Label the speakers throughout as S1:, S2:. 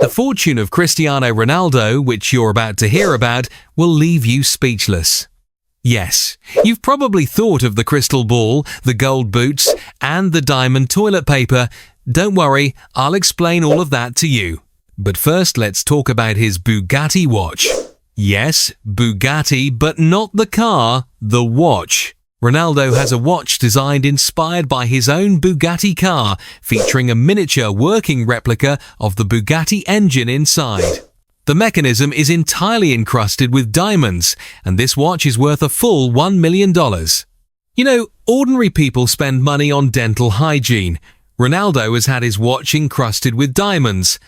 S1: The fortune of Cristiano Ronaldo, which you're about to hear about, will leave you speechless. Yes, you've probably thought of the crystal ball, the gold boots, and the diamond toilet paper. Don't worry, I'll explain all of that to you. But first, let's talk about his Bugatti watch. Yes, Bugatti, but not the car, the watch. Ronaldo has a watch designed inspired by his own Bugatti car, featuring a miniature working replica of the Bugatti engine inside. The mechanism is entirely encrusted with diamonds, and this watch is worth a full $1 million. You know, ordinary people spend money on dental hygiene. Ronaldo has had his watch encrusted with diamonds.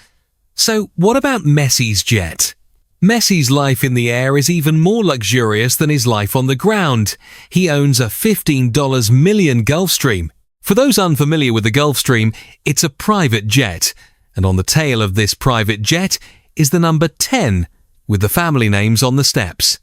S1: So what about Messi's jet? Messi's life in the air is even more luxurious than his life on the ground. He owns a $15 million Gulfstream. For those unfamiliar with the Gulfstream, it's a private jet, and on the tail of this private jet is the number 10, with the family names on the steps.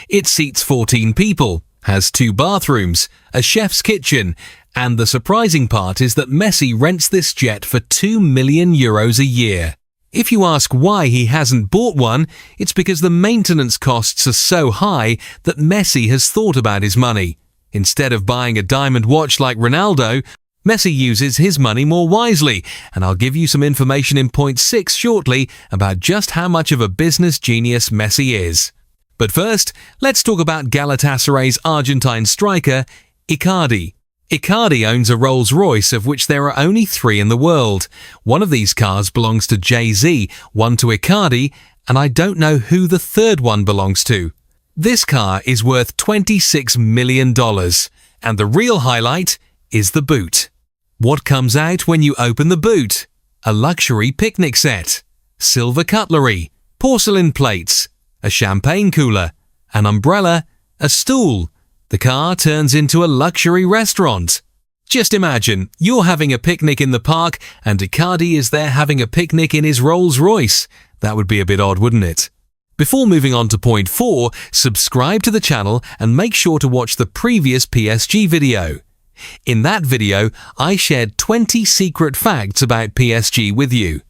S1: It seats 14 people, has 2 bathrooms, a chef's kitchen, and the surprising part is that Messi rents this jet for €2 million a year. If you ask why he hasn't bought one, it's because the maintenance costs are so high that Messi has thought about his money. Instead of buying a diamond watch like Ronaldo, Messi uses his money more wisely, and I'll give you some information in point 6 shortly about just how much of a business genius Messi is. But first, let's talk about Galatasaray's Argentine striker, Icardi. Icardi owns a Rolls-Royce, of which there are only 3 in the world. One of these cars belongs to Jay-Z, one to Icardi, and I don't know who the third one belongs to. This car is worth $26 million, and the real highlight is the boot. What comes out when you open the boot? A luxury picnic set, silver cutlery, porcelain plates, a champagne cooler, an umbrella, a stool. The car turns into a luxury restaurant. Just imagine, you're having a picnic in the park and Icardi is there having a picnic in his Rolls-Royce. That would be a bit odd, wouldn't it? Before moving on to point 4, subscribe to the channel and make sure to watch the previous PSG video. In that video, I shared 20 secret facts about PSG with you.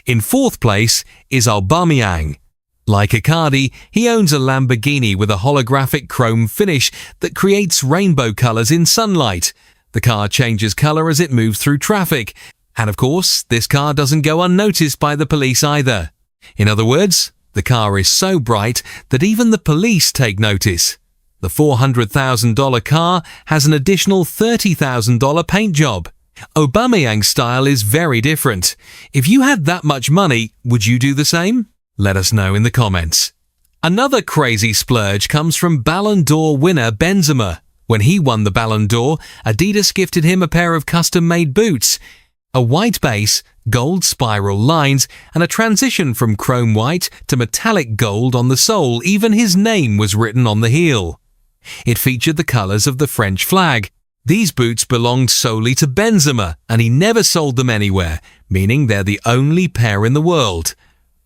S1: In 4th place is Aubameyang. Like Icardi, he owns a Lamborghini with a holographic chrome finish that creates rainbow colors in sunlight. The car changes color as it moves through traffic. And of course, this car doesn't go unnoticed by the police either. In other words, the car is so bright that even the police take notice. The $400,000 car has an additional $30,000 paint job. Aubameyang's style is very different. If you had that much money, would you do the same? Let us know in the comments. Another crazy splurge comes from Ballon d'Or winner Benzema. When he won the Ballon d'Or, Adidas gifted him a pair of custom-made boots, a white base, gold spiral lines, and a transition from chrome white to metallic gold on the sole. Even his name was written on the heel. It featured the colors of the French flag. These boots belonged solely to Benzema, and he never sold them anywhere, meaning they're the only pair in the world.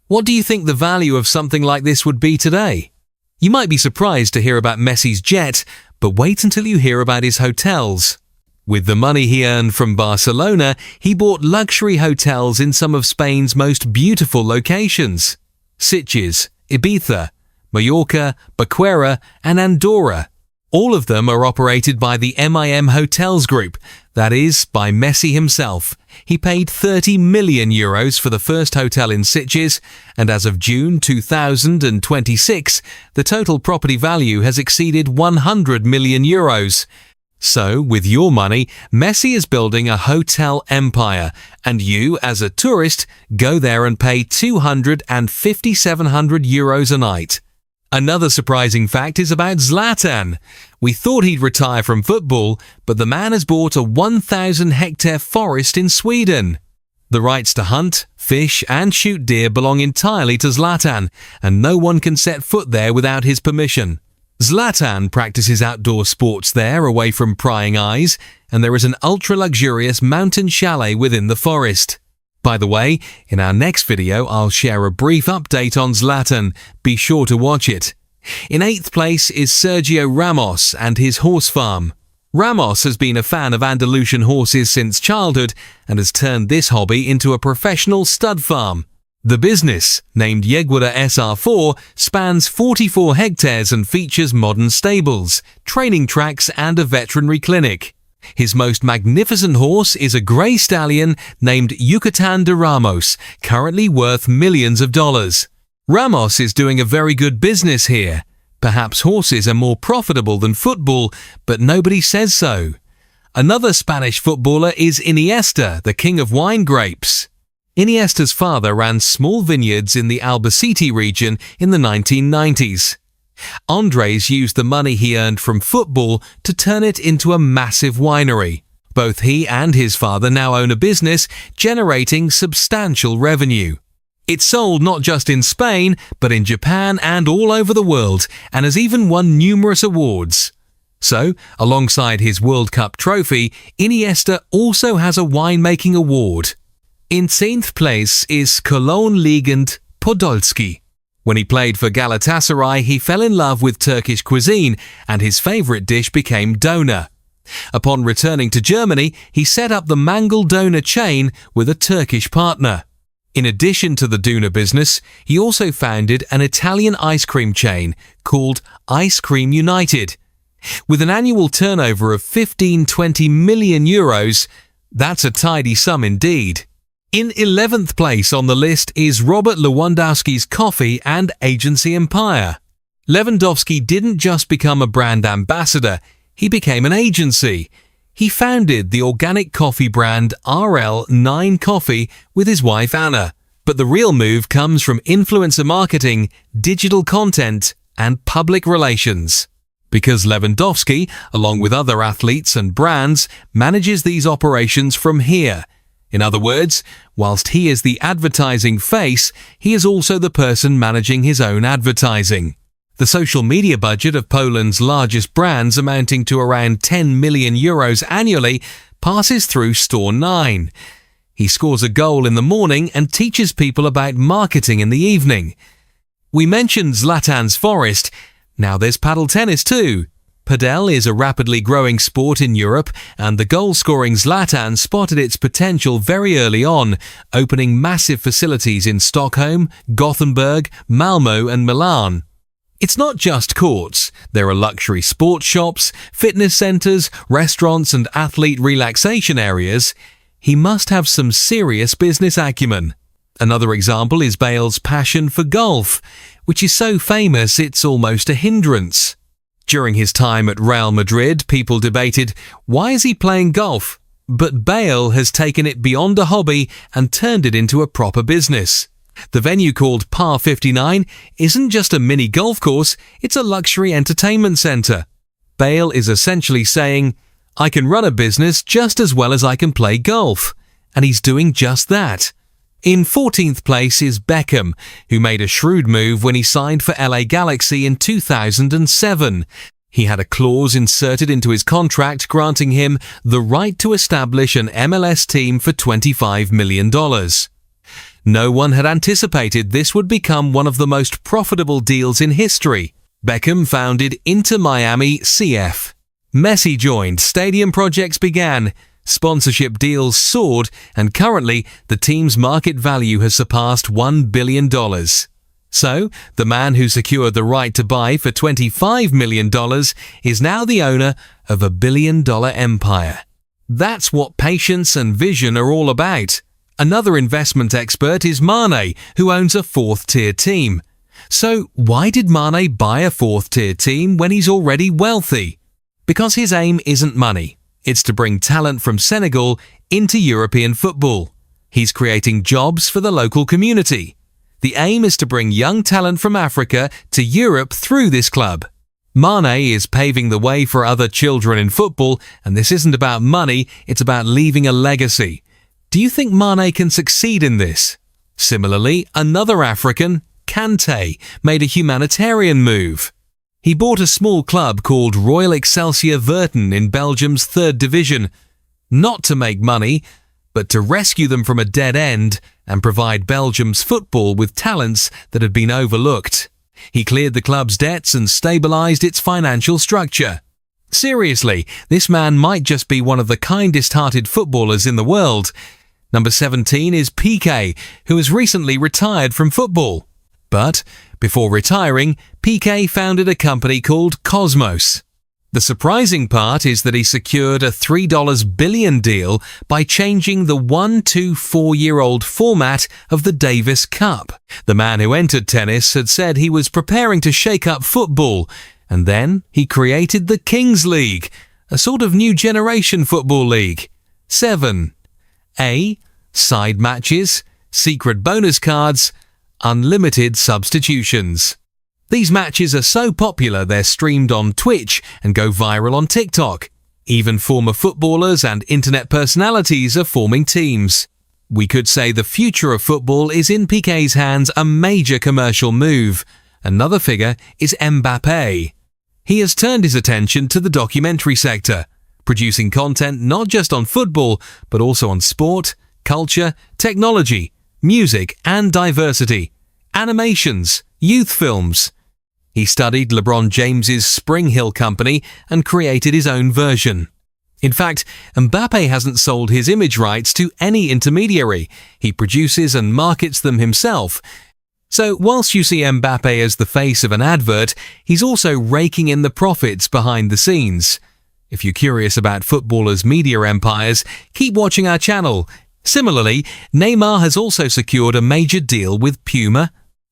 S1: What do you think the value of something like this would be today? You might be surprised to hear about Messi's jet, but wait until you hear about his hotels. With the money he earned from Barcelona, he bought luxury hotels in some of Spain's most beautiful locations: Sitges, Ibiza, Mallorca, Baqueira, and Andorra. All of them are operated by the MIM Hotels Group, that is, by Messi himself. He paid €30 million for the first hotel in Sitges, and as of June 2026, the total property value has exceeded €100 million. So, with your money, Messi is building a hotel empire, and you, as a tourist, go there and pay €200 and €5,700 a night. Another surprising fact is about Zlatan. We thought he'd retire from football, but the man has bought a 1,000-hectare forest in Sweden. The rights to hunt, fish and shoot deer belong entirely to Zlatan, and no one can set foot there without his permission. Zlatan practices outdoor sports there away from prying eyes, and there is an ultra-luxurious mountain chalet within the forest. By the way, in our next video, I'll share a brief update on Zlatan. Be sure to watch it. In 8th place is Sergio Ramos and his horse farm. Ramos has been a fan of Andalusian horses since childhood and has turned this hobby into a professional stud farm. The business, named Yeguada SR4, spans 44 hectares and features modern stables, training tracks and a veterinary clinic. His most magnificent horse is a grey stallion named Yucatan de Ramos, currently worth millions of dollars. Ramos is doing a very good business here. Perhaps horses are more profitable than football, but nobody says so. Another Spanish footballer is Iniesta, the king of wine grapes. Iniesta's father ran small vineyards in the Albacete region in the 1990s. Andres used the money he earned from football to turn it into a massive winery. Both he and his father now own a business generating substantial revenue. It's sold not just in Spain, but in Japan and all over the world, and has even won numerous awards. So, alongside his World Cup trophy, Iniesta also has a winemaking award. In 10th place is Cologne-Legend Podolski. When he played for Galatasaray, he fell in love with Turkish cuisine, and his favourite dish became doner. Upon returning to Germany, he set up the Mangel Doner chain with a Turkish partner. In addition to the doner business, he also founded an Italian ice cream chain called Ice Cream United. With an annual turnover of 15–20 million euros, that's a tidy sum indeed. In 11th place on the list is Robert Lewandowski's coffee and agency empire. Lewandowski didn't just become a brand ambassador, he became an agency. He founded the organic coffee brand RL9 Coffee with his wife Anna. But the real move comes from influencer marketing, digital content, and public relations. Because Lewandowski, along with other athletes and brands, manages these operations from here. In other words, whilst he is the advertising face, he is also the person managing his own advertising. The social media budget of Poland's largest brands, amounting to around 10 million euros annually, passes through Store 9. He scores a goal in the morning and teaches people about marketing in the evening. We mentioned Zlatan's Forest. Now there's paddle tennis too. Padel is a rapidly growing sport in Europe, and the goal-scoring Zlatan spotted its potential very early on, opening massive facilities in Stockholm, Gothenburg, Malmö and Milan. It's not just courts. There are luxury sports shops, fitness centres, restaurants and athlete relaxation areas. He must have some serious business acumen. Another example is Bale's passion for golf, which is so famous it's almost a hindrance. During his time at Real Madrid, people debated, why is he playing golf? But Bale has taken it beyond a hobby and turned it into a proper business. The venue, called Par 59, isn't just a mini golf course, it's a luxury entertainment centre. Bale is essentially saying, I can run a business just as well as I can play golf. And he's doing just that. In 14th place is Beckham, who made a shrewd move when he signed for LA Galaxy in 2007. He had a clause inserted into his contract granting him the right to establish an MLS team for $25 million. No one had anticipated this would become one of the most profitable deals in history. Beckham founded Inter Miami CF. Messi joined, stadium projects began, sponsorship deals soared, and currently the team's market value has surpassed $1 billion. So, the man who secured the right to buy for $25 million is now the owner of a billion-dollar empire. That's what patience and vision are all about. Another investment expert is Mane, who owns a fourth-tier team. So, why did Mane buy a fourth-tier team when he's already wealthy? Because his aim isn't money. It's to bring talent from Senegal into European football. He's creating jobs for the local community. The aim is to bring young talent from Africa to Europe through this club. Mane is paving the way for other children in football, and this isn't about money, it's about leaving a legacy. Do you think Mane can succeed in this? Similarly, another African, Kante, made a humanitarian move. He bought a small club called Royal Excelsior Verton in Belgium's 3rd division, not to make money, but to rescue them from a dead end and provide Belgium's football with talents that had been overlooked. He cleared the club's debts and stabilised its financial structure. Seriously, this man might just be one of the kindest-hearted footballers in the world. Number 17 is Piqué, who has recently retired from football. But before retiring, Piqué founded a company called Cosmos. The surprising part is that he secured a $3 billion deal by changing the 1-to-4-year-old format of the Davis Cup. The man who entered tennis had said he was preparing to shake up football, and then he created the Kings League, a sort of new generation football league. 7. A. Side matches, secret bonus cards, unlimited substitutions. These matches are so popular they're streamed on Twitch and go viral on TikTok. Even former footballers and internet personalities are forming teams. We could say the future of football is in Piqué's hands, a major commercial move. Another figure is Mbappé. He has turned his attention to the documentary sector, producing content not just on football, but also on sport, culture, technology, music and diversity, animations, youth films. He studied LeBron James's Spring Hill company and created his own version. In fact, Mbappé hasn't sold his image rights to any intermediary. He produces and markets them himself. So whilst you see Mbappé as the face of an advert, he's also raking in the profits behind the scenes. If you're curious about footballers' media empires, keep watching our channel. Similarly, Neymar has also secured a major deal with Puma.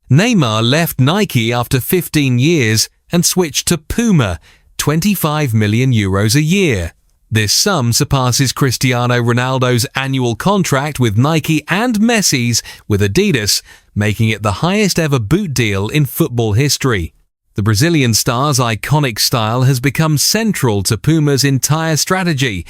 S1: Neymar left Nike after 15 years and switched to Puma, €25 million a year. This sum surpasses Cristiano Ronaldo's annual contract with Nike and Messi's with Adidas, making it the highest ever boot deal in football history. The Brazilian star's iconic style has become central to Puma's entire strategy.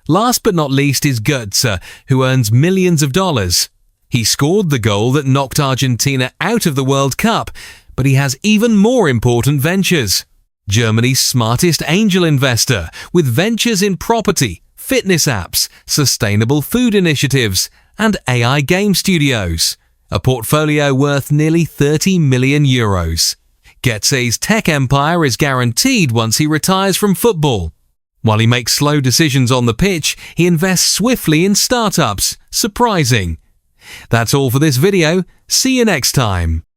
S1: Last but not least is Götze, who earns millions of dollars. He scored the goal that knocked Argentina out of the World Cup, but he has even more important ventures. Germany's smartest angel investor, with ventures in property, fitness apps, sustainable food initiatives, and AI game studios. A portfolio worth nearly €30 million. Götze's tech empire is guaranteed once he retires from football. While he makes slow decisions on the pitch, he invests swiftly in startups. Surprising. That's all for this video. See you next time.